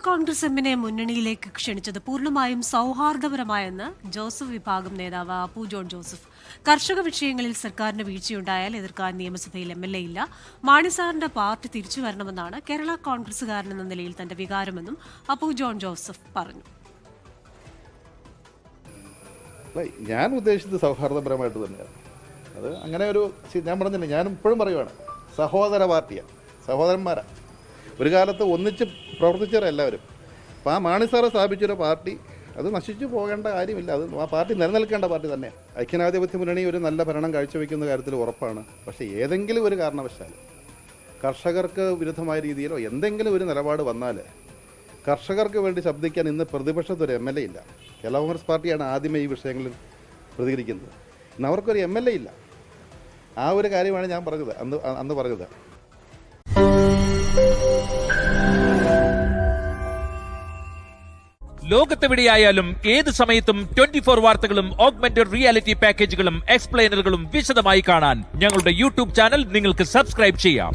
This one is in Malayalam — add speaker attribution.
Speaker 1: കോൺഗ്രസ് എമ്മിനെ മുന്നണിയിലേക്ക് ക്ഷണിച്ചത് പൂർണ്ണമായും സൗഹാർദ്ദപരമായെന്ന് ജോസഫ് വിഭാഗം നേതാവ് അപ്പു ജോൺ ജോസഫ്. കർഷക വിഷയങ്ങളിൽ സർക്കാരിന് വീഴ്ചയുണ്ടായാൽ എതിർക്കാൻ നിയമസഭയിൽ MLA ഇല്ല. മാണി സാറിന്റെ പാർട്ടി തിരിച്ചു വരണമെന്നാണ് കേരള കോൺഗ്രസുകാരനെന്ന നിലയിൽ തന്റെ വികാരമെന്നും അപ്പു ജോൺ ജോസഫ് പറഞ്ഞു.
Speaker 2: ഞാൻ ഉദ്ദേശിച്ചത് സൗഹാർദ്ദപരമായിട്ട് തന്നെയാണ്. അത് അങ്ങനെ ഒരു ഞാൻ പറഞ്ഞില്ല, ഞാനും ഇപ്പോഴും പറയുവാണ്, സഹോദര പാർട്ടിയാണ്, സഹോദരന്മാരാണ്. ഒരു കാലത്ത് ഒന്നിച്ച് പ്രവർത്തിച്ചവരെ എല്ലാവരും. അപ്പോൾ ആ മാണി സാറ് സ്ഥാപിച്ചൊരു പാർട്ടി അത് നശിച്ചു പോകേണ്ട കാര്യമില്ല. അത് ആ പാർട്ടി നിലനിൽക്കേണ്ട പാർട്ടി തന്നെയാണ്. ഐക്യജനാധിപത്യ മുന്നണി ഒരു നല്ല ഭരണം കാഴ്ചവെക്കുന്ന കാര്യത്തിൽ ഉറപ്പാണ്. പക്ഷേ ഏതെങ്കിലും ഒരു കാരണവശാൽ കർഷകർക്ക് വിരുദ്ധമായ രീതിയിലോ എന്തെങ്കിലും ഒരു നിലപാട് വന്നാൽ കർഷകർക്ക് വേണ്ടി ശബ്ദിക്കാൻ ഇന്ന് പ്രതിപക്ഷത്തൊരു MLA ഇല്ല. കേരള കോൺഗ്രസ് പാർട്ടിയാണ് ആദ്യമേ ഈ വിഷയങ്ങളിൽ പ്രതികരിക്കുന്നത്. ഇന്ന് അവർക്കൊരു MLA ഇല്ല. ആ ഒരു കാര്യമാണ് ഞാൻ പറഞ്ഞത്, അന്ന് പറഞ്ഞത്.
Speaker 3: ലോകത്തെവിടെയായാലും ഏത് സമയത്തും 24 വാർത്തകളും ഓഗ്മെന്റഡ് റിയാലിറ്റി പാക്കേജുകളും എക്സ്പ്ലെയിനറുകളും വിശദമായി കാണാൻ ഞങ്ങളുടെ YouTube ചാനൽ നിങ്ങൾക്ക് സബ്സ്ക്രൈബ് ചെയ്യാം.